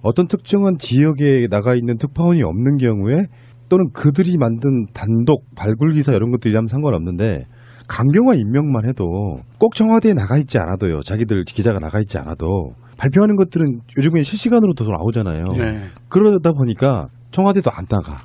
어떤 특정한 지역에 나가 있는 특파원이 없는 경우에 또는 그들이 만든 단독 발굴 기사 이런 것들이라면 상관없는데 강경화 임명만 해도 꼭 청와대에 나가 있지 않아도요. 자기들 기자가 나가 있지 않아도 발표하는 것들은 요즘에 실시간으로도 나오잖아요. 네. 그러다 보니까 청와대도 안 나가.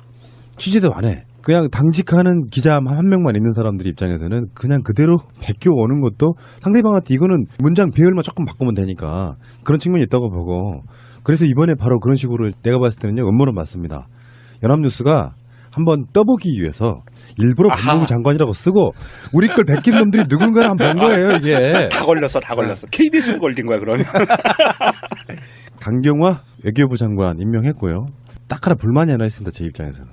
취재도 안 해. 그냥 당직하는 기자 한 명만 있는 사람들 입장에서는 그냥 그대로 베껴 오는 것도 상대방한테 이거는 문장 배열만 조금 바꾸면 되니까 그런 측면이 있다고 보고 그래서 이번에 바로 그런 식으로 내가 봤을 때는요. 음모는 맞습니다. 연합뉴스가 한번 떠보기 위해서 일부러 법무부 장관이라고 쓰고 우리 걸 베낀 놈들이 누군가를 한번 본 거예요. 이게. 다 걸렸어. KBS도 걸린 거야 그러면. 강경화 외교부 장관 임명했고요. 딱 하나 불만이 하나 있습니다. 제 입장에서는.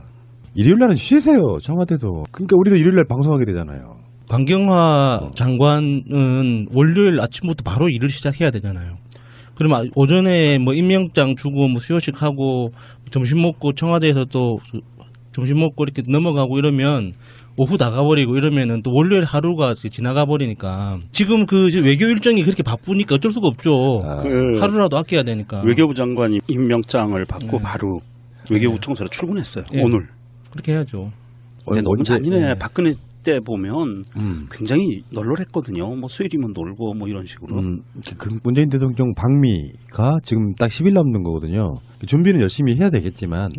일요일 날은 쉬세요. 청와대도. 그러니까 우리도 일요일 날 방송하게 되잖아요. 강경화 장관은 월요일 아침부터 바로 일을 시작해야 되잖아요. 그러면 오전에 뭐 임명장 주고 뭐 수요식 하고 점심 먹고 청와대에서 또 점심 먹고 이렇게 넘어가고 이러면 오후 나가버리고 이러면은 또 월요일 하루가 지나가 버리니까 지금 그 외교 일정이 그렇게 바쁘니까 어쩔 수가 없죠. 하루라도 아껴야 되니까. 외교부 장관이 임명장을 받고 바로 외교부 청사로 출근했어요. 오늘. 그렇게 해야죠. 근데 너무 잔인해. 박근혜 때 보면 굉장히 널널했거든요. 뭐 수요일이면 놀고 뭐 이런 식으로. 그 문재인 대통령 방미가 지금 딱 10일 남는 거거든요. 준비는 열심히 해야 되겠지만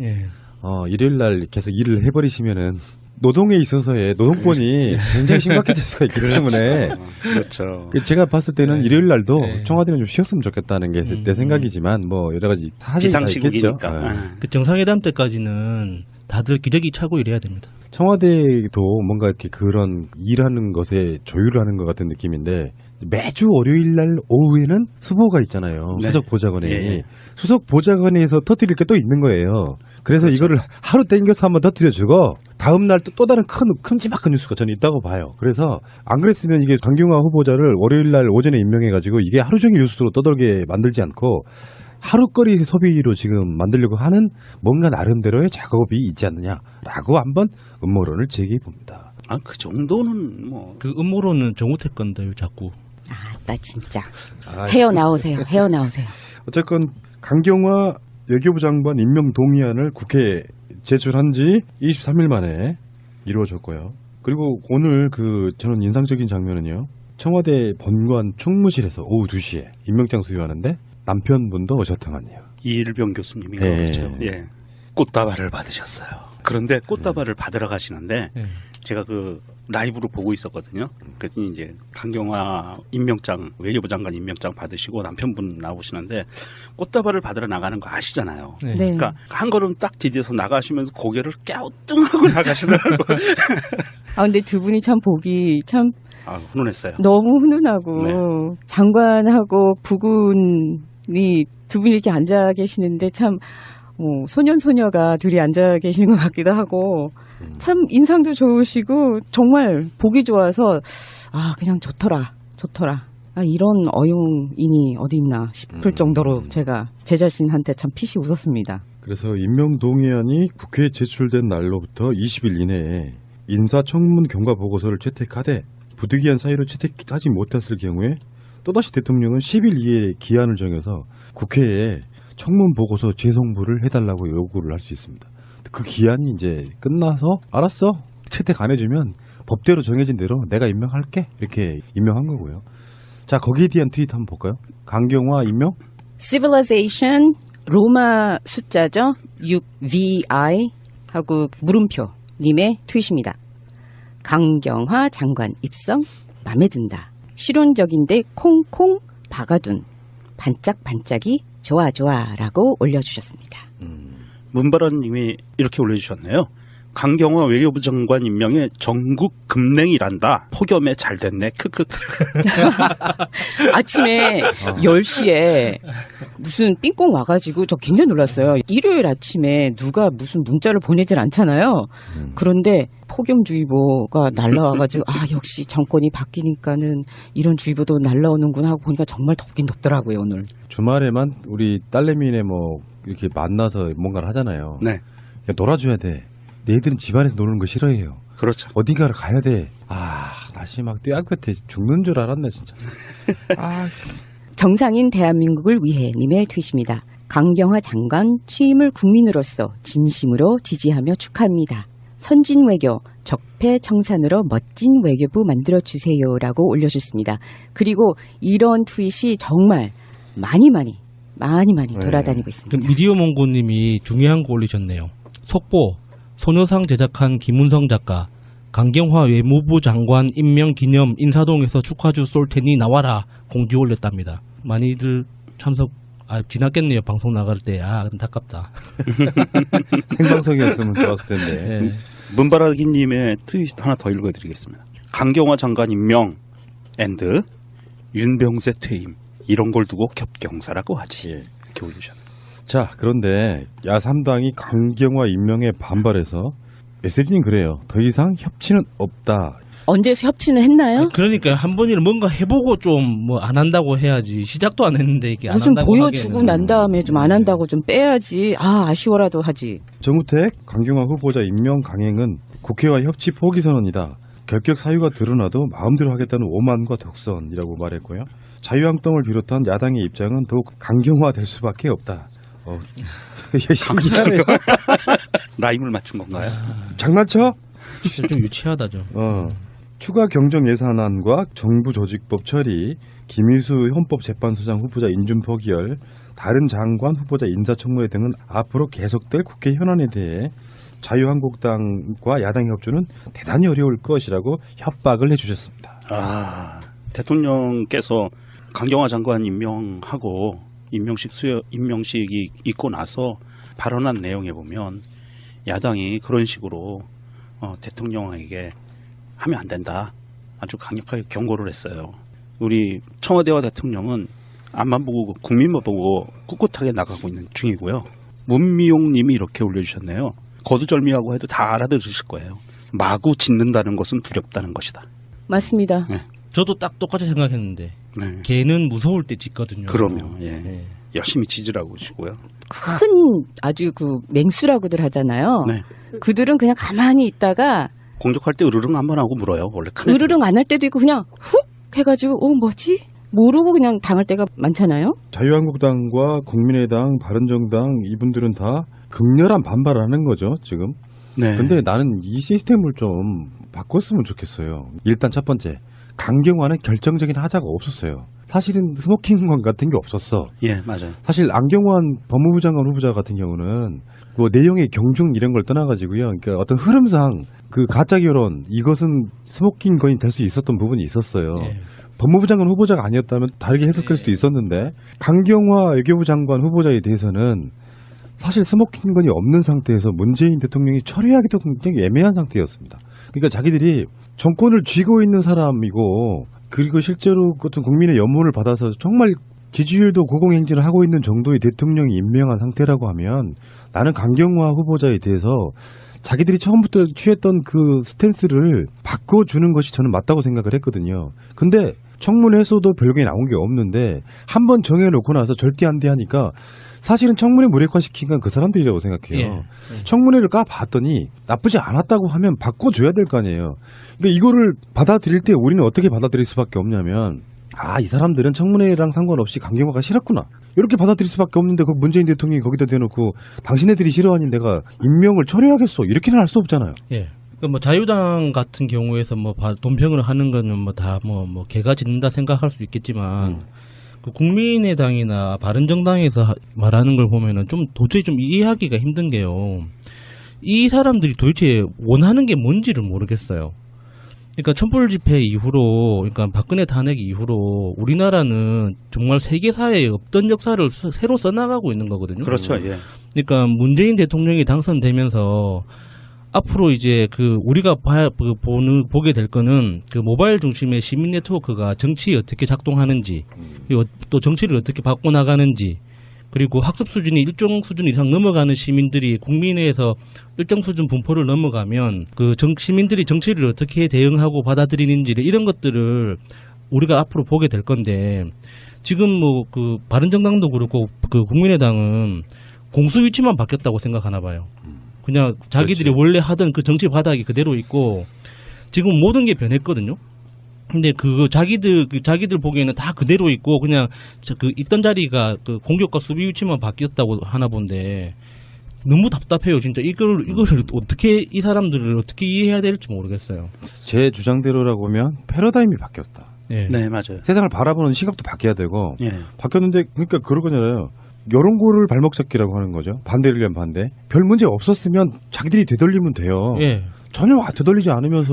일요일 날 계속 일을 해버리시면은 노동에 있어서의 노동권이 굉장히 심각해질 수가 있기 때문에 그렇죠. 제가 봤을 때는 일요일 날도 청와대는 좀 쉬었으면 좋겠다는 게 내 생각이지만 뭐 여러 가지 비상시국이니까. 그 정상회담 때까지는 다들 기저귀 차고 일해야 됩니다. 청와대도 뭔가 이렇게 그런 일하는 것에 조율을 하는 것 같은 느낌인데 매주 월요일 날 오후에는 수보가 있잖아요. 네. 수석 보좌관이. 수석 보좌관에서 터뜨릴 게 또 있는 거예요. 그래서 이거를 하루 땡겨서 한번 터뜨려주고 다음 날 또 다른 큼지막한 뉴스가 저는 있다고 봐요. 그래서 안 그랬으면 이게 강경화 후보자를 월요일 날 오전에 임명해가지고 이게 하루 종일 뉴스로 떠돌게 만들지 않고 하루거리 소비로 지금 만들려고 하는 뭔가 나름대로의 작업이 있지 않느냐라고 한번 음모론을 제기해 봅니다. 그 정도는 뭐. 그 음모론은 정우택 건데요, 자꾸. 나 진짜. 헤어나오세요. 어쨌건 강경화 외교부 장관 임명 동의안을 국회에 제출한 지 23일 만에 이루어졌고요. 그리고 오늘 저는 인상적인 장면은요. 청와대 본관 충무실에서 오후 2시에 임명장 수여하는데 남편분도 오셨더만요. 이일병 교수님이 그렇죠. 꽃다발을 받으셨어요. 그런데 꽃다발을 받으러 가시는데 제가 그 라이브로 보고 있었거든요. 그랬더니 이제 강경화 임명장, 외교부 장관 임명장 받으시고 남편분 나오시는데 꽃다발을 받으러 나가는 거 아시잖아요. 그러니까 한 걸음 딱 디뎌서 나가시면서 고개를 갸우뚱하고 나가시더라고요. 근데 두 분이 참 보기 참 훈훈했어요. 너무 훈훈하고 장관하고 부군이 두 분이 이렇게 앉아 계시는데 참 소년소녀가 둘이 앉아 계시는 것 같기도 하고 참 인상도 좋으시고 정말 보기 좋아서 그냥 좋더라. 이런 어용인이 어디 있나 싶을 정도로 제가 제 자신한테 참 피시 웃었습니다. 그래서 임명 동의안이 국회에 제출된 날로부터 20일 이내에 인사청문 경과 보고서를 채택하되 부득이한 사유로 채택하지 못했을 경우에 또다시 대통령은 10일 이내에 기한을 정해서 국회에 청문 보고서 재송부를 해달라고 요구를 할 수 있습니다. 그 기한이 이제 끝나서 알았어 채택 안 해주면 법대로 정해진 대로 내가 임명할게 이렇게 임명한 거고요. 자 거기에 대한 트윗 한번 볼까요? 강경화 임명? Civilization 로마 숫자죠. 6VI 하고 물음표 님의 트윗입니다. 강경화 장관 입성 마음에 든다. 실용적인데 콩콩 박아둔 반짝반짝이 좋아라고 올려주셨습니다. 문바라님이 이렇게 올려주셨네요. 강경화 외교부 장관 임명에 전국 급냉이란다. 폭염에 잘 됐네. 크크크. 아침에 10시에 무슨 삥꽁 와가지고 저 굉장히 놀랐어요. 일요일 아침에 누가 무슨 문자를 보내질 않잖아요. 그런데 폭염주의보가 날라와가지고 역시 정권이 바뀌니까는 이런 주의보도 날라오는구나 하고 보니까 정말 덥긴 덥더라고요 오늘. 주말에만 우리 딸내미네 뭐 이렇게 만나서 뭔가를 하잖아요. 네. 그러니까 놀아줘야 돼. 얘들은 집안에서 노는 거 싫어해요. 그렇죠. 어딘가를 가야 돼. 날씨 막 떼약볕에 죽는 줄 알았네 진짜. 정상인 대한민국을 위해 님의 트윗입니다. 강경화 장관 취임을 국민으로서 진심으로 지지하며 축하합니다. 선진 외교, 적폐 청산으로 멋진 외교부 만들어주세요라고 올려주셨습니다. 그리고 이런 트윗이 정말 많이 돌아다니고 있습니다. 미디어 몽고님이 중요한 거 올리셨네요. 속보, 소녀상 제작한 김은성 작가, 강경화 외무부 장관 임명 기념 인사동에서 축하주 쏠 테니 나와라 공지 올렸답니다. 많이들 참석 지났겠네요. 방송 나갈 때. 안타깝다. 생방송이었으면 좋았을 텐데. 네. 문바라기님의 트윗 하나 더 읽어드리겠습니다. 강경화 장관 임명 앤드 윤병세 퇴임 이런 걸 두고 겹경사라고 하지. 이렇게 올리셨네요. 자, 그런데 야3당이 강경화 임명에 반발해서 메시지는 그래요. 더 이상 협치는 없다. 언제 협치는 했나요? 그러니까 한 번이라도 뭔가 해보고 좀 뭐 안 한다고 해야지. 시작도 안 했는데 이게 안 무슨 한다고 보여주고 하기에는. 난 다음에 좀 안 한다고 좀 빼야지. 아쉬워라도 하지. 정우택 강경화 후보자 임명 강행은 국회와 협치 포기 선언이다. 결격 사유가 드러나도 마음대로 하겠다는 오만과 독선이라고 말했고요. 자유한국당을 비롯한 야당의 입장은 더욱 강경화될 수밖에 없다. 신기하네요. 라임을 맞춘 건가요? 장난쳐? 진짜 좀 유치하다죠. 추가 경정 예산안과 정부 조직법 처리, 김희수 헌법재판소장 후보자 인준 포기열, 다른 장관 후보자 인사청문회 등은 앞으로 계속될 국회 현안에 대해 자유한국당과 야당 협조는 대단히 어려울 것이라고 협박을 해주셨습니다. 대통령께서 강경화 장관 임명하고 임명식이 있고 나서 발언한 내용에 보면 야당이 그런 식으로 대통령에게 하면 안 된다. 아주 강력하게 경고를 했어요. 우리 청와대와 대통령은 앞만 보고 국민만 보고 꿋꿋하게 나가고 있는 중이고요. 문미용 님이 이렇게 올려주셨네요. 거두절미하고 해도 다 알아들으실 거예요. 마구 짖는다는 것은 두렵다는 것이다. 맞습니다. 네. 저도 딱 똑같이 생각했는데 네. 걔는 무서울 때 짖거든요. 그러면 예. 네. 열심히 짖으라고 하시고요. 큰 아주 그 맹수라고들 하잖아요. 네. 그들은 그냥 가만히 있다가 공격할 때 으르릉 한 번 하고 물어요. 원래 큰 으르릉 안 할 때도 있고 그냥 훅 해가지고 뭐지? 모르고 그냥 당할 때가 많잖아요. 자유한국당과 국민의당, 바른정당 이분들은 다 극렬한 반발을 하는 거죠, 지금. 네. 근데 나는 이 시스템을 좀 바꿨으면 좋겠어요. 일단 첫 번째, 강경화는 결정적인 하자가 없었어요. 사실은 스모킹건 같은 게 없었어. 예, 맞아요. 사실 안경환 법무부 장관 후보자 같은 경우는 그 내용의 경중 이런 걸 떠나가지고요. 그러니까 어떤 흐름상 그 가짜 결혼 이것은 스모킹건이 될 수 있었던 부분이 있었어요. 예. 법무부 장관 후보자가 아니었다면 다르게 해석될 수도 있었는데 강경화 외교부 장관 후보자에 대해서는 사실 스모킹건이 없는 상태에서 문재인 대통령이 처리하기도 굉장히 애매한 상태였습니다. 그러니까 자기들이 정권을 쥐고 있는 사람이고 그리고 실제로 어떤 국민의 연문을 받아서 정말 지지율도 고공행진을 하고 있는 정도의 대통령이 임명한 상태라고 하면 나는 강경화 후보자에 대해서 자기들이 처음부터 취했던 그 스탠스를 바꿔주는 것이 저는 맞다고 생각을 했거든요. 근데 청문회에서도 별게 나온 게 없는데 한 번 정해놓고 나서 절대 안 돼 하니까 사실은 청문회 무력화시킨 건 그 사람들이라고 생각해요. 청문회를 까봤더니 나쁘지 않았다고 하면 바꿔줘야 될 거 아니에요. 그러니까 이거를 받아들일 때 우리는 어떻게 받아들일 수밖에 없냐면 이 사람들은 청문회랑 상관없이 강경화가 싫었구나. 이렇게 받아들일 수밖에 없는데 그 문재인 대통령이 거기다 대놓고 당신네들이 싫어하니 내가 임명을 처리하겠어. 이렇게는 할 수 없잖아요. 예. 그러니까 뭐 자유당 같은 경우에서 뭐 돈평을 하는 거는 뭐 다 뭐 개가 짖는다 생각할 수 있겠지만 그 국민의당이나 바른정당에서 말하는 걸 보면은 좀 도저히 좀 이해하기가 힘든 게요. 이 사람들이 도대체 원하는 게 뭔지를 모르겠어요. 그러니까 촛불 집회 이후로, 그러니까 박근혜 탄핵 이후로 우리나라는 정말 세계사에 없던 역사를 새로 써나가고 있는 거거든요. 그렇죠. 예. 그러니까 문재인 대통령이 당선되면서 앞으로 이제 그 우리가 보게 될 거는 그 모바일 중심의 시민 네트워크가 정치에 어떻게 작동하는지, 그리고 또 정치를 어떻게 바꿔나가는지, 그리고 학습 수준이 일정 수준 이상 넘어가는 시민들이 국민회에서 일정 수준 분포를 넘어가면 그 시민들이 정치를 어떻게 대응하고 받아들이는지 이런 것들을 우리가 앞으로 보게 될 건데 지금 뭐 그 바른정당도 그렇고 그 국민의당은 공수 위치만 바뀌었다고 생각하나 봐요. 그냥 자기들이 그렇지. 원래 하던 그 정치 바닥이 그대로 있고 지금 모든 게 변했거든요. 근데 자기들 보기에는 다 그대로 있고 그냥 그 있던 자리가 그 공격과 수비 위치만 바뀌었다고 하나 본데 너무 답답해요. 진짜 이거를 어떻게 이 사람들을 어떻게 이해해야 될지 모르겠어요. 제 주장대로라고 하면 패러다임이 바뀌었다. 예. 네, 맞아요. 세상을 바라보는 시각도 바뀌어야 되고 예. 바뀌었는데 그러니까 그런 거잖아요. 여론고를 발목 잡기라고 하는 거죠. 반대를 위한 반대. 별 문제 없었으면 자기들이 되돌리면 돼요. 예. 전혀 되돌리지 않으면서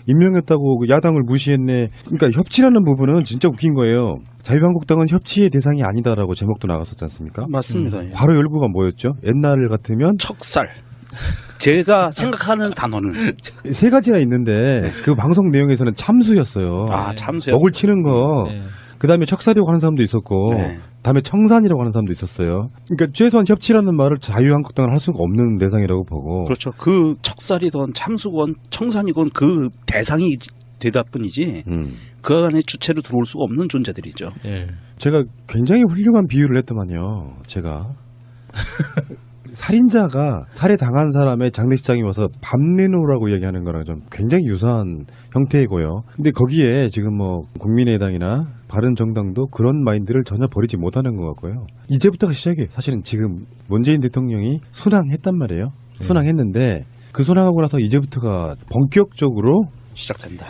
임명했다고 야당을 무시했네. 그러니까 협치라는 부분은 진짜 웃긴 거예요. 자유한국당은 협치의 대상이 아니다라고 제목도 나갔었지 않습니까? 맞습니다. 예. 바로 열구가 뭐였죠? 옛날 같으면 척살. 제가 생각하는 단어는 세 가지나 있는데 그 방송 내용에서는 참수였어요. 참수였어요. 먹을 치는 거. 네. 그다음에 척살이라고 하는 사람도 있었고 네. 다음에 청산이라고 하는 사람도 있었어요. 그러니까 최소한 협치라는 말을 자유한국당은 할 수가 없는 대상이라고 보고 그렇죠. 그 척살이건 참수건 청산이건 그 대상이 되다 뿐이지 그 안에 주체로 들어올 수가 없는 존재들이죠. 예. 제가 굉장히 훌륭한 비유를 했더만요. 제가 살인자가 살해당한 사람의 장례식장에 와서 밥 내놓으라고 얘기하는 거랑 좀 굉장히 유사한 형태이고요. 근데 거기에 지금 뭐 국민의당이나 바른정당도 그런 마인드를 전혀 버리지 못하는 것 같고요. 이제부터가 시작이에요. 사실은 지금 문재인 대통령이 순항했단 말이에요. 순항했는데 그 순항하고 나서 이제부터가 본격적으로 시작된다.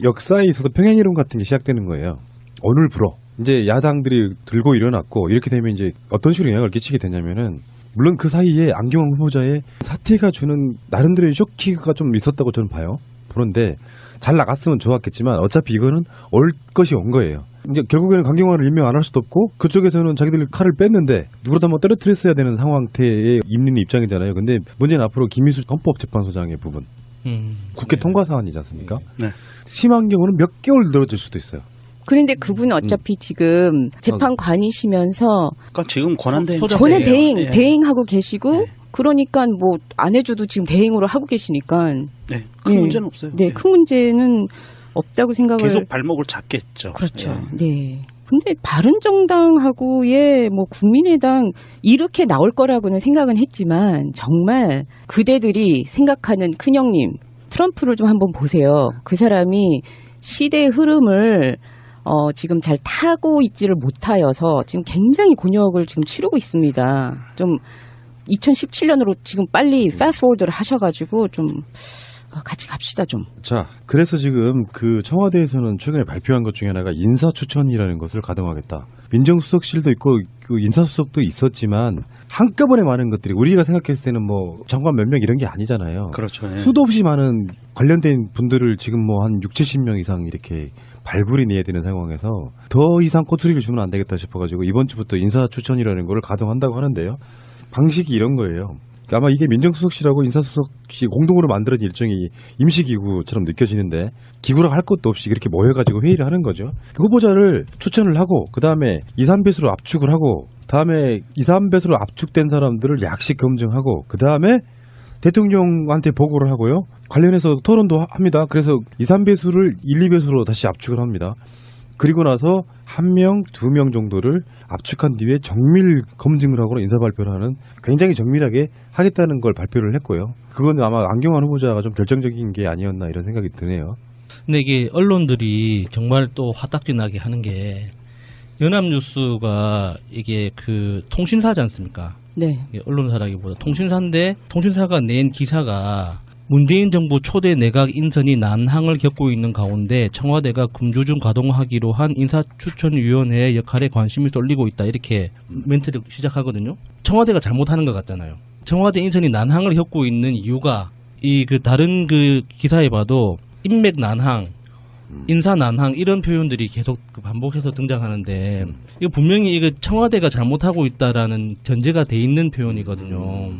역사에 있어서 평행이론 같은 게 시작되는 거예요. 오늘 불어. 이제 야당들이 들고 일어났고 이렇게 되면 이제 어떤 식으로 영향을 끼치게 되냐면은 물론 그 사이에 안경환 후보자의 사태가 주는 나름대로의 쇼키가 좀 있었다고 저는 봐요. 그런데 잘 나갔으면 좋았겠지만 어차피 이거는 올 것이 온 거예요. 이제 결국에는 강경환을 임명 안 할 수도 없고 그쪽에서는 자기들 칼을 뺐는데 누구라도 한번 떨어뜨렸어야 되는 상황태에 있는 입장이잖아요. 근데 문제는 앞으로 김희수 헌법재판소장의 부분. 국회 네. 통과 사안이지 않습니까? 네. 심한 경우는 몇 개월 늘어질 수도 있어요. 그런데 그분은 어차피 지금 재판관이시면서 그러니까 지금 권한대행 소장- 권한 예. 대행하고 계시고 네. 그러니까 뭐 안 해줘도 지금 대행으로 하고 계시니까 네. 큰 예. 문제는 없어요. 네, 큰 문제는 없다고 생각을 계속 발목을 잡겠죠. 그렇죠. 예. 네. 근데 바른정당하고의 뭐 국민의당 이렇게 나올 거라고는 생각은 했지만 정말 그대들이 생각하는 큰형님 트럼프를 좀 한번 보세요. 그 사람이 시대의 흐름을 지금 잘 타고 있지를 못하여서 지금 굉장히 곤욕을 지금 치르고 있습니다. 좀 2017년으로 지금 빨리 패스트포워드를 하셔가지고 좀 같이 갑시다 좀. 자, 그래서 지금 그 청와대에서는 최근에 발표한 것 중에 하나가 인사추천이라는 것을 가동하겠다. 민정수석실도 있고 그 인사수석도 있었지만 한꺼번에 많은 것들이 우리가 생각했을 때는 뭐 장관 몇 명 이런 게 아니잖아요. 그렇죠. 예. 수도 없이 많은 관련된 분들을 지금 뭐 한 6, 70명 이상 이렇게 발굴이 내야 되는 상황에서 더 이상 꼬투리를 주면 안 되겠다 싶어가지고 이번 주부터 인사추천이라는 걸 가동한다고 하는데요. 방식이 이런 거예요. 아마 이게 민정수석실하고 인사수석이 공동으로 만들어진 일종의 임시기구처럼 느껴지는데 기구라고 할 것도 없이 이렇게 모여가지고 회의를 하는 거죠. 후보자를 추천을 하고 그 다음에 2, 3배수로 압축을 하고 다음에 2, 3배수로 압축된 사람들을 약식 검증하고 그 다음에 대통령한테 보고를 하고요. 관련해서 토론도 합니다. 그래서 2, 3배수를 1, 2배수로 다시 압축을 합니다. 그리고 나서 1명, 2명 정도를 압축한 뒤에 정밀 검증을 하고 인사 발표를 하는 굉장히 정밀하게 하겠다는 걸 발표를 했고요. 그건 아마 안경환 후보자가 좀 결정적인 게 아니었나 이런 생각이 드네요. 근데 이게 언론들이 정말 또 화딱지나게 하는 게 연합뉴스가 이게 그 통신사지 않습니까? 네. 이게 언론사라기보다 통신사인데 통신사가 낸 기사가 문재인 정부 초대 내각 인선이 난항을 겪고 있는 가운데 청와대가 금주중 가동하기로 한 인사추천위원회의 역할에 관심이 쏠리고 있다. 이렇게 멘트를 시작하거든요. 청와대가 잘못하는 것 같잖아요. 청와대 인선이 난항을 겪고 있는 이유가 이 그 다른 그 기사에 봐도 인맥 난항, 인사 난항 이런 표현들이 계속 반복해서 등장하는데 이거 분명히 이거 청와대가 잘못하고 있다라는 전제가 돼 있는 표현이거든요.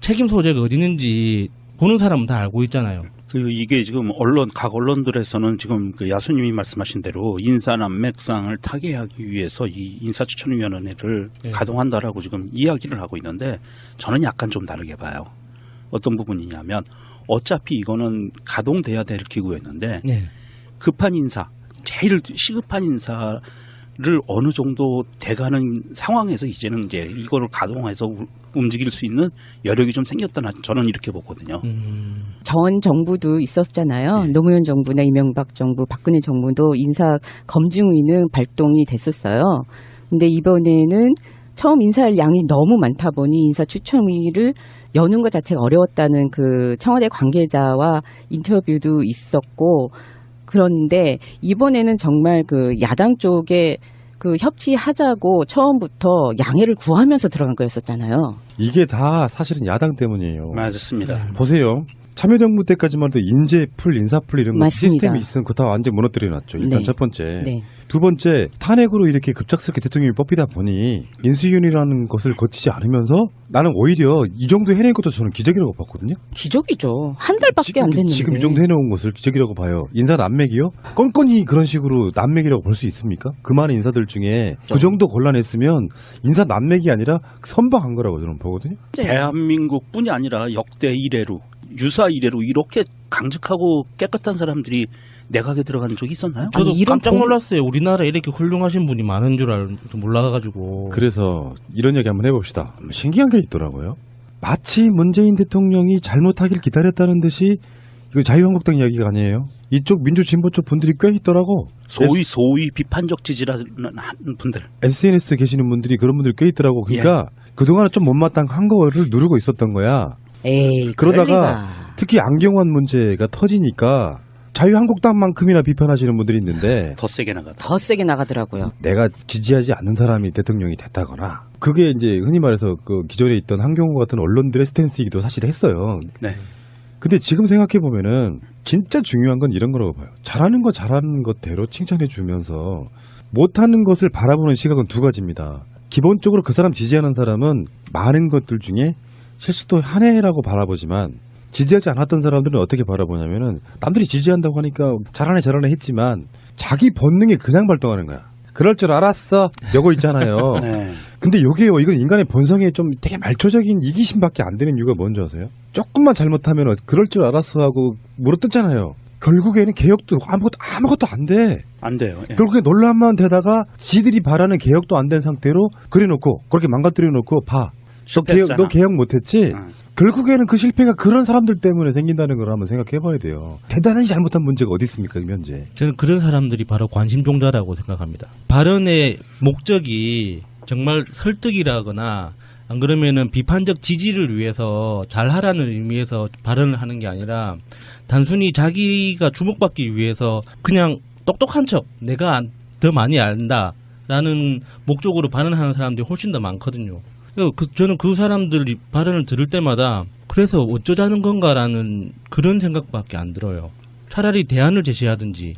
책임 소재가 어디 있는지 보는 사람은 다 알고 있잖아요. 이게 지금 각 언론들에서는 지금 그 야수님이 말씀하신 대로 인사 난맥상을 타개하기 위해서 이 인사추천위원회를 네. 가동한다라고 지금 이야기를 하고 있는데 저는 약간 좀 다르게 봐요. 어떤 부분이냐면 어차피 이거는 가동돼야 될 기구였는데 네. 급한 인사, 제일 시급한 인사를 어느 정도 돼가는 상황에서 이제는 이제 이거를 가동해서 움직일 수 있는 여력이 좀 생겼다나 저는 이렇게 보거든요. 전 정부도 있었잖아요. 노무현 정부나 이명박 정부, 박근혜 정부도 인사 검증위는 발동이 됐었어요. 근데 이번에는 처음 인사할 양이 너무 많다 보니 인사 추천위를 여는 것 자체가 어려웠다는 그 청와대 관계자와 인터뷰도 있었고, 그런데 이번에는 정말 그 야당 쪽에 그 협치하자고 처음부터 양해를 구하면서 들어간 거였었잖아요. 이게 다 사실은 야당 때문이에요. 맞습니다. 보세요. 참여정부 때까지만 해도 인재풀, 인사풀 이런 거 맞습니다. 시스템이 있으면 그거 다 완전 무너뜨려놨죠. 일단 네. 첫 번째. 네. 두 번째, 탄핵으로 이렇게 급작스럽게 대통령이 뽑히다 보니 인수위원이라는 것을 거치지 않으면서 나는 오히려 이 정도 해낸 것도 저는 기적이라고 봤거든요. 기적이죠. 한 달밖에 안 됐는데. 지금 이 정도 해놓은 것을 기적이라고 봐요. 인사 난맥이요? 건건이 그런 식으로 난맥이라고 볼 수 있습니까? 그 많은 인사들 중에 그 정도 곤란했으면 인사 난맥이 아니라 선방한 거라고 저는 보거든요. 대한민국뿐이 아니라 역대 이래로 유사 이래로 이렇게 강직하고 깨끗한 사람들이 내각에 들어가는 적이 있었나요? 저도 아니, 이런 깜짝 놀랐어요. 우리나라에 이렇게 훌륭하신 분이 많은 줄 몰라가지고. 그래서 이런 얘기 한번 해봅시다. 신기한 게 있더라고요. 마치 문재인 대통령이 잘못하길 기다렸다는 듯이 이거 자유한국당 이야기가 아니에요. 이쪽 민주진보 쪽 분들이 꽤 있더라고. 소위 비판적 지지라는 분들. SNS 계시는 분들이 그런 분들이 꽤 있더라고. 그러니까 그동안은 좀 못마땅한 거를 누르고 있었던 거야. 에이, 그러다가 그럴리가. 특히 안경환 문제가 터지니까 자유한국당만큼이나 비판하시는 분들이 있는데 더 세게 나가다. 더 세게 나가더라고요. 내가 지지하지 않는 사람이 대통령이 됐다거나 그게 이제 흔히 말해서 그 기존에 있던 한경호 같은 언론들의 스탠스이기도 사실 했어요. 네. 근데 지금 생각해 보면은 진짜 중요한 건 이런 거라고 봐요. 잘하는 거 잘하는 것대로 칭찬해 주면서 못하는 것을 바라보는 시각은 두 가지입니다. 기본적으로 그 사람 지지하는 사람은 많은 것들 중에 실수도 한 해라고 바라보지만 지지하지 않았던 사람들은 어떻게 바라보냐면은 남들이 지지한다고 하니까 잘하네 했지만 자기 본능이 그냥 발동하는 거야. 그럴 줄 알았어. 요거 있잖아요. 네. 근데 요게요. 이건 인간의 본성에 좀 되게 말초적인 이기심밖에 안 되는 이유가 뭔지 아세요? 조금만 잘못하면 그럴 줄 알았어 하고 물어뜯잖아요. 결국에는 개혁도 아무것도 안 돼. 안 돼요. 예. 결국에 논란만 되다가 지들이 바라는 개혁도 안 된 상태로 그려놓고 그렇게 망가뜨려 놓고 봐. 실패했잖아. 너 개혁 못했지? 응. 결국에는 그 실패가 그런 사람들 때문에 생긴다는 걸 한번 생각해 봐야 돼요. 대단히 잘못한 문제가 어디 있습니까, 현재? 저는 그런 사람들이 바로 관심종자라고 생각합니다. 발언의 목적이 정말 설득이라거나 안 그러면은 비판적 지지를 위해서 잘하라는 의미에서 발언을 하는 게 아니라 단순히 자기가 주목받기 위해서 그냥 똑똑한 척 내가 더 많이 안다라는 목적으로 발언하는 사람들이 훨씬 더 많거든요. 저는 그 사람들이 발언을 들을 때마다 그래서 어쩌자는 건가라는 그런 생각밖에 안 들어요. 차라리 대안을 제시하든지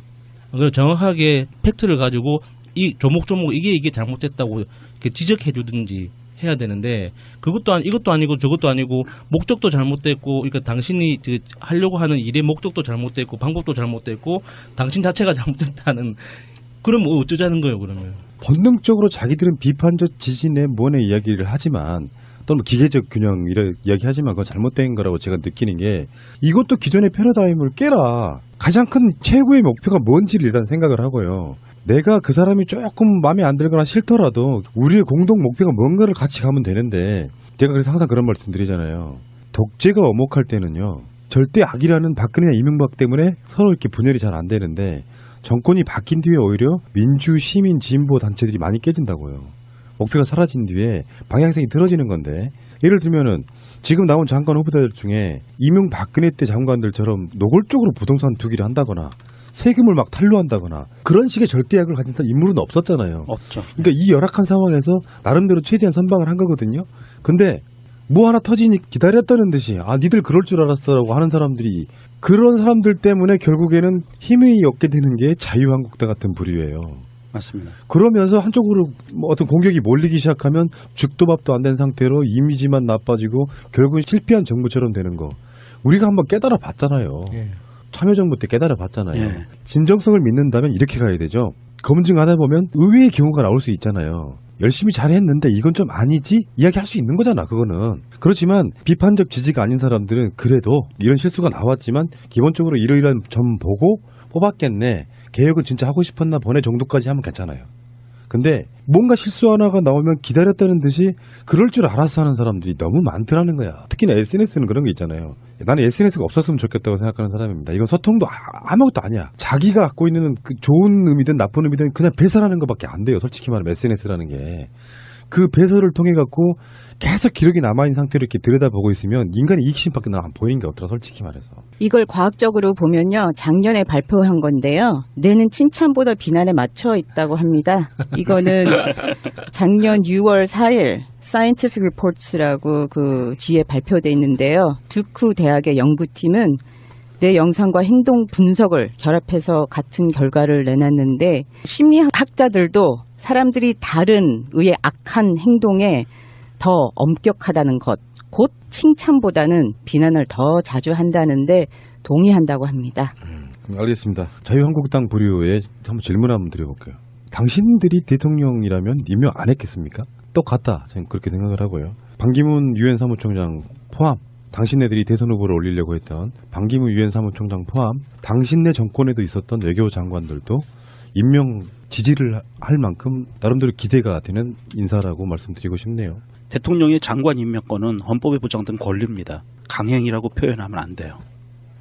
정확하게 팩트를 가지고 이 조목조목 이게 잘못됐다고 이렇게 지적해 주든지 해야 되는데 이것도 아니고 저것도 아니고 목적도 잘못됐고 그러니까 당신이 하려고 하는 일의 목적도 잘못됐고 방법도 잘못됐고 당신 자체가 잘못됐다는 그럼 어쩌자는 거예요 그러면. 본능적으로 자기들은 비판적 지진의 뭐네 이야기를 하지만 또는 기계적 균형 이런 이야기하지만 그건 잘못된 거라고 제가 느끼는 게 이것도 기존의 패러다임을 깨라. 가장 큰 최고의 목표가 뭔지를 일단 생각을 하고요. 내가 그 사람이 조금 마음에 안 들거나 싫더라도 우리의 공동 목표가 뭔가를 같이 가면 되는데 제가 그래서 항상 그런 말씀 드리잖아요. 독재가 엄혹할 때는요. 절대 악이라는 박근혜나 이명박 때문에 서로 이렇게 분열이 잘 안 되는데 정권이 바뀐 뒤에 오히려 민주, 시민, 진보 단체들이 많이 깨진다고요. 목표가 사라진 뒤에 방향성이 틀어지는 건데 예를 들면은 지금 나온 장관 후보자들 중에 이명박근혜 때 장관들처럼 노골적으로 부동산 투기를 한다거나 세금을 막 탄로한다거나 그런 식의 절대악을 가진 인물은 없었잖아요. 없죠. 그러니까 이 열악한 상황에서 나름대로 최대한 선방을 한 거거든요. 근데 뭐 하나 터지니 기다렸다는 듯이 니들 그럴 줄 알았어라고 하는 사람들이 그런 사람들 때문에 결국에는 힘이 얻게 되는 게 자유한국당 같은 부류예요. 맞습니다. 그러면서 한쪽으로 뭐 어떤 공격이 몰리기 시작하면 죽도 밥도 안 된 상태로 이미지만 나빠지고 결국은 실패한 정부처럼 되는 거 우리가 한번 깨달아 봤잖아요. 예. 참여정부 때 깨달아 봤잖아요. 예. 진정성을 믿는다면 이렇게 가야 되죠. 검증하다 보면 의외의 경우가 나올 수 있잖아요. 열심히 잘했는데 이건 좀 아니지? 이야기할 수 있는 거잖아, 그거는. 그렇지만 비판적 지지가 아닌 사람들은 그래도 이런 실수가 나왔지만 기본적으로 이러이러한 점 보고 뽑았겠네. 개혁은 진짜 하고 싶었나 보네 정도까지 하면 괜찮아요. 근데 뭔가 실수 하나가 나오면 기다렸다는 듯이 그럴 줄 알아서 하는 사람들이 너무 많더라는 거야. 특히나 SNS는 그런 게 있잖아요. 나는 SNS가 없었으면 좋겠다고 생각하는 사람입니다. 이건 소통도 아무것도 아니야. 자기가 갖고 있는 그 좋은 의미든 나쁜 의미든 그냥 배설하는 것밖에 안 돼요. 솔직히 말하면 SNS라는 게. 그 배설을 통해 갖고 계속 기록이 남아있는 상태로 이렇게 들여다보고 있으면 인간의 이익심밖에 난 안 보이는 게 없더라, 솔직히 말해서. 이걸 과학적으로 보면요. 작년에 발표한 건데요. 뇌는 칭찬보다 비난에 맞춰 있다고 합니다. 이거는 작년 6월 4일 Scientific Reports라고 그 지에 발표돼 있는데요. 두쿠 대학의 연구팀은 뇌 영상과 행동 분석을 결합해서 같은 결과를 내놨는데 심리학자들도 사람들이 다른 의의 악한 행동에 더 엄격하다는 것, 곧 칭찬보다는 비난을 더 자주 한다는데 동의한다고 합니다. 알겠습니다. 자유한국당 부류에 한번 질문 한번 드려볼게요. 당신들이 대통령이라면 임명 안 했겠습니까? 똑같다. 저는 그렇게 생각을 하고요. 반기문 유엔 사무총장 포함, 당신네들이 대선 후보를 올리려고 했던 반기문 유엔 사무총장 포함, 당신네 정권에도 있었던 외교부 장관들도 임명 지지를 할 만큼 나름대로 기대가 되는 인사라고 말씀드리고 싶네요. 대통령의 장관 임명권은 헌법에 보장된 권리입니다. 강행이라고 표현하면 안 돼요.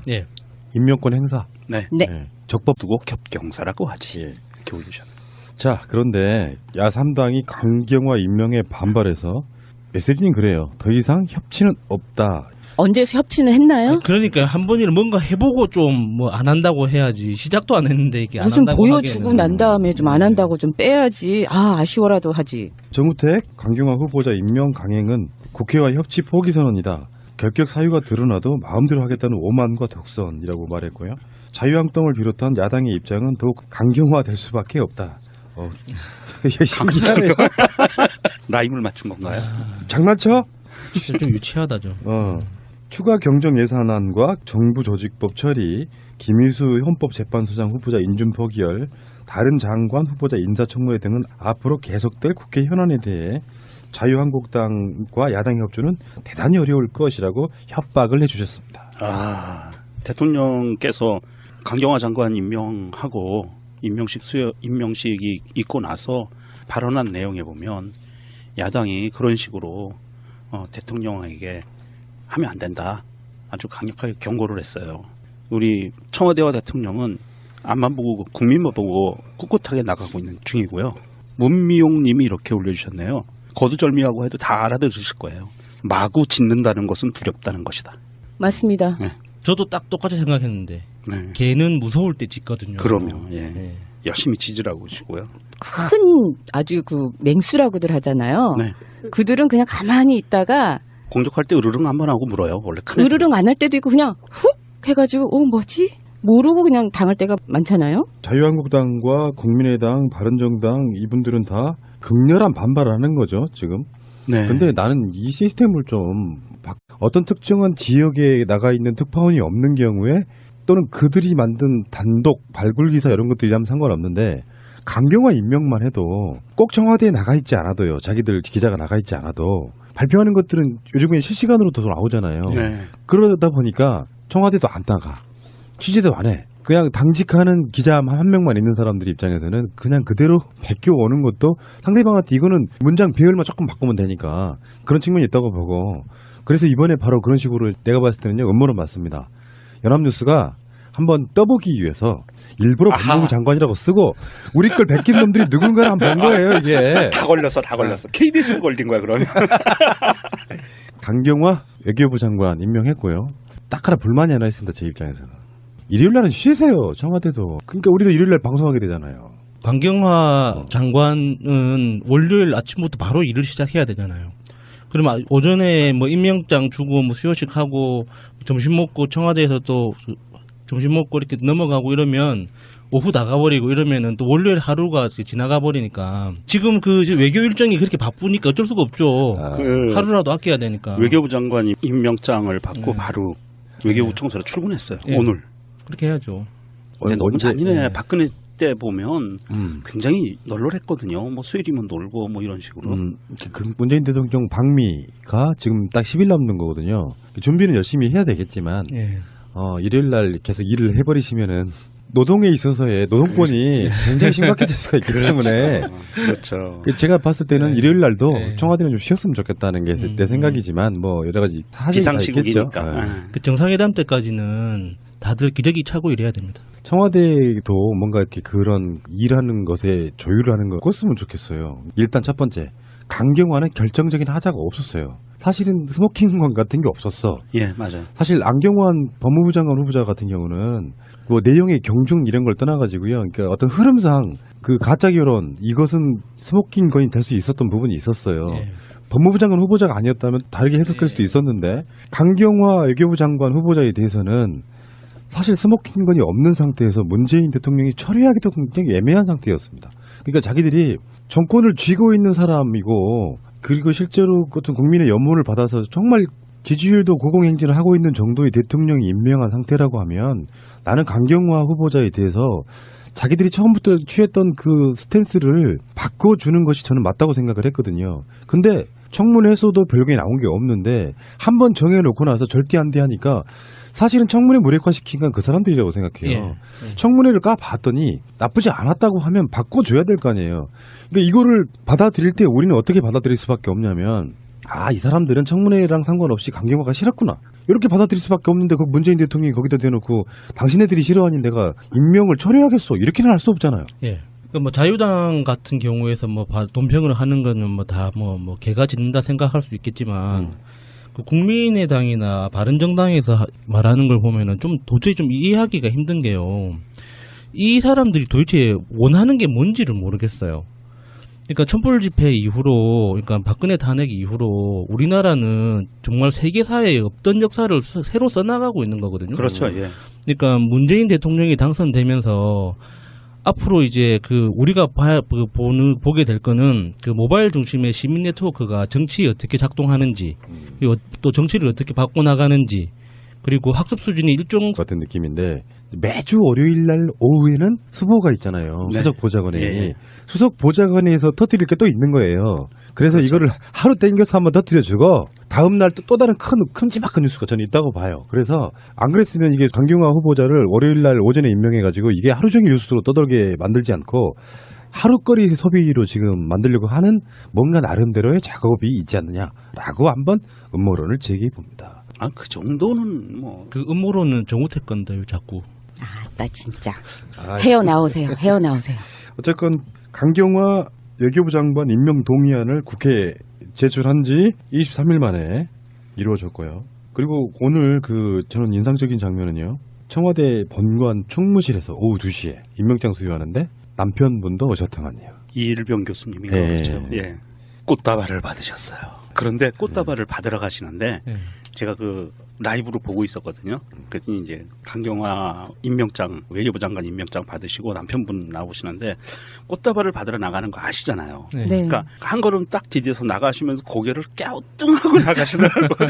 예. 임명권 행사. 네. 네. 적법. 두고 겹경사라고 하지. 예. 이렇게 올리셨네요. 자, 그런데 야3당이 강경화 임명에 반발해서 메시지는 그래요. 더 이상 협치는 없다. 언제 협치는 했나요? 그러니까 한 번이라도 뭔가 해보고 좀 뭐 안 한다고 해야지. 시작도 안 했는데 이게 안 무슨 한다고 보여주고 하기에는. 난 다음에 좀 안 한다고 좀 빼야지. 아쉬워라도 하지. 정우택 강경화 후보자 임명 강행은 국회와 협치 포기 선언이다. 결격 사유가 드러나도 마음대로 하겠다는 오만과 독선이라고 말했고요. 자유한국당을 비롯한 야당의 입장은 더욱 강경화될 수밖에 없다. 신기하네요. 라임을 맞춘 건가요? 장난쳐? 진짜 좀 유치하다죠. 추가 경정 예산안과 정부 조직법 처리, 김희수 헌법재판소장 후보자 인준 포기열, 다른 장관 후보자 인사청문회 등은 앞으로 계속될 국회 현안에 대해 자유한국당과 야당의 협조는 대단히 어려울 것이라고 협박을 해주셨습니다. 대통령께서 강경화 장관 임명하고 임명식이 있고 나서 발언한 내용에 보면 야당이 그런 식으로 대통령에게 하면 안 된다. 아주 강력하게 경고를 했어요. 우리 청와대와 대통령은 앞만 보고 국민만 보고 꿋꿋하게 나가고 있는 중이고요. 문미용 님이 이렇게 올려주셨네요. 거두절미하고 해도 다 알아들으실 거예요. 마구 짖는다는 것은 두렵다는 것이다. 맞습니다. 네. 저도 딱 똑같이 생각했는데 네. 개는 무서울 때 짖거든요. 그러면 예. 네. 열심히 짖으라고 하시고요. 큰 아주 그 맹수라고들 하잖아요. 네. 그들은 그냥 가만히 있다가 공격할 때 으르릉 한번 하고 물어요. 원래 큰 으르릉 안 할 때도 있고 그냥 훅 해가지고 뭐지? 모르고 그냥 당할 때가 많잖아요. 자유한국당과 국민의당, 바른정당 이분들은 다 극렬한 반발을 하는 거죠, 지금. 네. 근데 나는 이 시스템을 좀 어떤 특정한 지역에 나가 있는 특파원이 없는 경우에 또는 그들이 만든 단독 발굴 기사 이런 것들이라면 상관없는데 강경화 임명만 해도 꼭 청와대에 나가 있지 않아도요. 자기들 기자가 나가 있지 않아도 발표하는 것들은 요즘에 실시간으로도 나오잖아요. 네. 그러다 보니까 청와대도 안 나가. 취재도 안 해. 그냥 당직하는 기자 한 명만 있는 사람들 입장에서는 그냥 그대로 베껴 오는 것도 상대방한테 이거는 문장 배열만 조금 바꾸면 되니까 그런 측면이 있다고 보고 그래서 이번에 바로 그런 식으로 내가 봤을 때는요. 음모론 맞습니다. 연합뉴스가 한번 떠보기 위해서 일부러 법무부 장관이라고 쓰고 우리 걸 베낀 놈들이 누군가를 한번 본 거예요. 이게. 다 걸렸어. KBS도 걸린 거야 그러면. 강경화 외교부 장관 임명했고요. 딱 하나 불만이 하나 있습니다. 제 입장에서는. 일요일 날은 쉬세요. 청와대도. 그러니까 우리도 일요일 날 방송하게 되잖아요. 강경화 장관은 월요일 아침부터 바로 일을 시작해야 되잖아요. 그러면 오전에 뭐 임명장 주고 뭐 수요식 하고 점심 먹고 청와대에서 또 점심 먹고 이렇게 넘어가고 이러면 오후 나가버리고 이러면은 또 월요일 하루가 지나가 버리니까 지금 그 외교 일정이 그렇게 바쁘니까 어쩔 수가 없죠. 하루라도 아껴야 되니까. 외교부 장관이 임명장을 받고 바로 외교부 청사로 출근했어요. 오늘. 그렇게 해야죠. 근데 너무 잔인해. 박근혜 때 보면 굉장히 널널했거든요. 뭐 수요일이면 놀고 뭐 이런 식으로. 그 문재인 대통령 방미가 지금 딱 10일 남는 거거든요. 준비는 열심히 해야 되겠지만 일요일 날 계속 일을 해버리시면은 노동에 있어서의 노동권이 굉장히 심각해질 수가 있기 때문에 그렇죠. 제가 봤을 때는 일요일 날도 네. 청와대는 좀 쉬었으면 좋겠다는 게 내 생각이지만 뭐 여러 가지 사정이 다 있겠죠. 비상시국이니까. 그 정상회담 때까지는 다들 기저귀 차고 일해야 됩니다. 청와대도 뭔가 이렇게 그런 일하는 것에 조율을 하는 거 꿨으면 좋겠어요. 일단 첫 번째, 강경화는 결정적인 하자가 없었어요. 사실은 스모킹건 같은 게 없었어. 예, 맞아요. 사실 안경환 법무부 장관 후보자 같은 경우는 뭐 내용의 경중 이런 걸 떠나가지고요. 그러니까 어떤 흐름상 그 가짜 결혼 이것은 스모킹건이 될 수 있었던 부분이 있었어요. 예. 법무부 장관 후보자가 아니었다면 다르게 해석될 수도 있었는데 강경화 외교부 장관 후보자에 대해서는 사실 스모킹건이 없는 상태에서 문재인 대통령이 처리하기도 굉장히 애매한 상태였습니다. 그러니까 자기들이 정권을 쥐고 있는 사람이고 그리고 실제로 어떤 국민의 연문을 받아서 정말 지지율도 고공행진을 하고 있는 정도의 대통령이 임명한 상태라고 하면 나는 강경화 후보자에 대해서 자기들이 처음부터 취했던 그 스탠스를 바꿔주는 것이 저는 맞다고 생각을 했거든요. 근데 청문회에서도 별게 나온 게 없는데 한 번 정해놓고 나서 절대 안 돼 하니까 사실은 청문회 무력화시킨 건 그 사람들이라고 생각해요. 예. 청문회를 까봤더니 나쁘지 않았다고 하면 바꿔줘야 될 거 아니에요. 그러니까 이거를 받아들일 때 우리는 어떻게 받아들일 수밖에 없냐면 이 사람들은 청문회랑 상관없이 강경화가 싫었구나. 이렇게 받아들일 수밖에 없는데 그 문재인 대통령이 거기다 대놓고 당신네들이 싫어하니 내가 임명을 처리하겠어. 이렇게는 할 수 없잖아요. 예. 그러니까 뭐 자유당 같은 경우에서 뭐 논평을 하는 거는 뭐 다 뭐 개가 짖는다 생각할 수 있겠지만 그 국민의당이나 바른정당에서 말하는 걸 보면은 좀 도저히 좀 이해하기가 힘든 게요. 이 사람들이 도대체 원하는 게 뭔지를 모르겠어요. 그러니까 촛불 집회 이후로, 그러니까 박근혜 탄핵 이후로 우리나라는 정말 세계사에 없던 역사를 새로 써나가고 있는 거거든요. 그렇죠. 예. 그러니까 문재인 대통령이 당선되면서 앞으로 이제 그 우리가 보게 될 거는 그 모바일 중심의 시민 네트워크가 정치에 어떻게 작동하는지, 그리고 또 정치를 어떻게 바꿔나가는지, 그리고 학습 수준이 일종 같은 느낌인데 매주 월요일 날 오후에는 수보가 있잖아요. 네. 수석 보좌관이. 예. 수석 보좌관에서 터뜨릴 게 또 있는 거예요. 그래서 그렇죠. 이거를 하루 땡겨서 한번 터뜨려주고 다음 날 또 다른 큼지막한 뉴스가 저는 있다고 봐요. 그래서 안 그랬으면 이게 강경화 후보자를 월요일 날 오전에 임명해가지고 이게 하루 종일 뉴스로 떠돌게 만들지 않고 하루거리 소비로 지금 만들려고 하는 뭔가 나름대로의 작업이 있지 않느냐라고 한번 음모론을 제기해 봅니다. 그 정도는 뭐. 그 음모론은 정우택 건데요, 자꾸. 나 진짜 헤어나오세요. 헤어나오세요. 어쨌건 강경화 외교부 장관 임명 동의안을 국회에 제출한 지 23일 만에 이루어졌고요. 그리고 오늘 저는 인상적인 장면은요. 청와대 본관 충무실에서 오후 2시에 임명장 수여하는데 남편분도 오셨더만요. 이일병 교수님이 예. 그렇죠. 예. 꽃다발을 받으셨어요. 그런데 꽃다발을 받으러 가시는데 예. 제가 그 라이브로 보고 있었거든요. 그랬더니 이제 강경화 임명장, 외교부 장관 임명장 받으시고 남편분 나오시는데 꽃다발을 받으러 나가는 거 아시잖아요. 네. 네. 그러니까 한 걸음 딱 디뎌서 나가시면서 고개를 갸우뚱하고 나가시더라고요.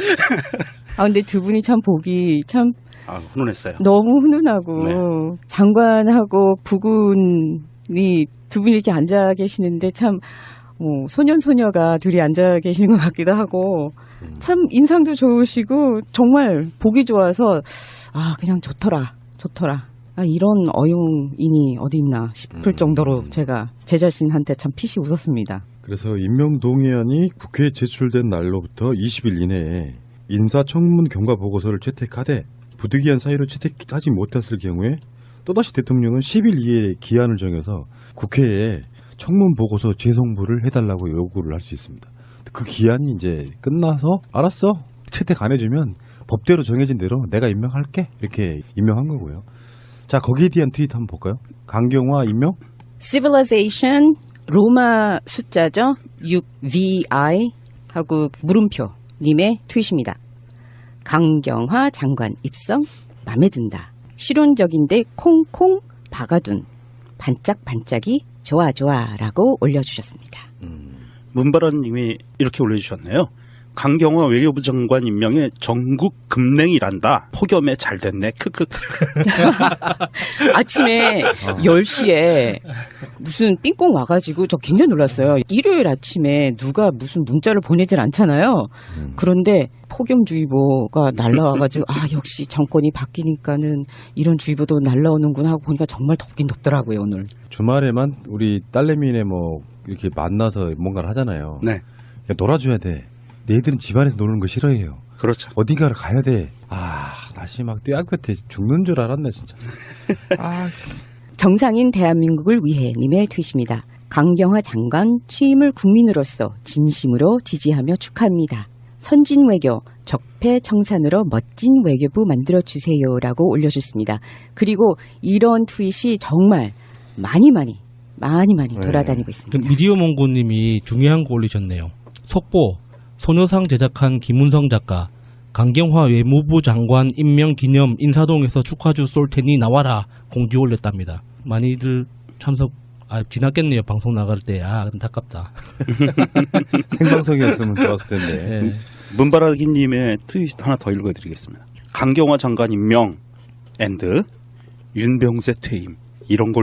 근데 두 분이 참 보기 참 훈훈했어요. 너무 훈훈하고 네. 장관하고 부군이 두 분이 이렇게 앉아 계시는데 참 소년소녀가 둘이 앉아 계시는 것 같기도 하고 참 인상도 좋으시고 정말 보기 좋아서 그냥 좋더라. 이런 어용인이 어디 있나 싶을 정도로 제가 제 자신한테 참 피시 웃었습니다. 그래서 임명 동의안이 국회에 제출된 날로부터 20일 이내에 인사청문 경과 보고서를 채택하되 부득이한 사유로 채택하지 못했을 경우에 또다시 대통령은 10일 이내에 기한을 정해서 국회에 청문 보고서 재송부를 해달라고 요구를 할 수 있습니다. 그 기한이 이제 끝나서 알았어 채택 안 해주면 법대로 정해진 대로 내가 임명할게 이렇게 임명한 거고요. 자 거기에 대한 트윗 한번 볼까요? 강경화 임명? Civilization 로마 숫자죠. 6VI 하고 물음표 님의 트윗입니다. 강경화 장관 입성 마음에 든다. 실용적인데 콩콩 박아둔 반짝반짝이 좋아라고 올려주셨습니다. 문바라님이 이렇게 올려주셨네요. 강경화 외교부 장관 임명에 전국 급냉이란다. 폭염에 잘 됐네. 크크크. 아침에 10시에 무슨 삥꽁 와가지고 저 굉장히 놀랐어요. 일요일 아침에 누가 무슨 문자를 보내질 않잖아요. 그런데 폭염주의보가 날라와가지고 역시 정권이 바뀌니까는 이런 주의보도 날라오는구나 하고 보니까 정말 덥긴 덥더라고요 오늘. 주말에만 우리 딸내미네 뭐 이렇게 만나서 뭔가를 하잖아요. 네. 그냥 놀아줘야 돼. 얘들은 집안에서 노는 거 싫어해요. 그렇죠. 어딘가를 가야 돼. 날씨 막 떼약볕에 죽는 줄 알았네 진짜. 정상인 대한민국을 위해 님의 트윗입니다. 강경화 장관 취임을 국민으로서 진심으로 지지하며 축하합니다. 선진 외교, 적폐 청산으로 멋진 외교부 만들어주세요라고 올려주셨습니다. 그리고 이런 트윗이 정말 많이 돌아다니고 있습니다. 미디어 몽고님이 중요한 거 올리셨네요. 속보, 소녀상 제작한 김은성 작가, 강경화 외무부 장관 임명 기념 인사동에서 축하주 쏠 테니 나와라 공지 올렸답니다. 많이들 참석 지났겠네요. 방송 나갈 때. 안타깝다. 생방송이었으면 좋았을 텐데. 네. 문바라기님의 트윗 하나 더 읽어드리겠습니다. 강경화 장관 임명 앤드 윤병세 퇴임 이런 걸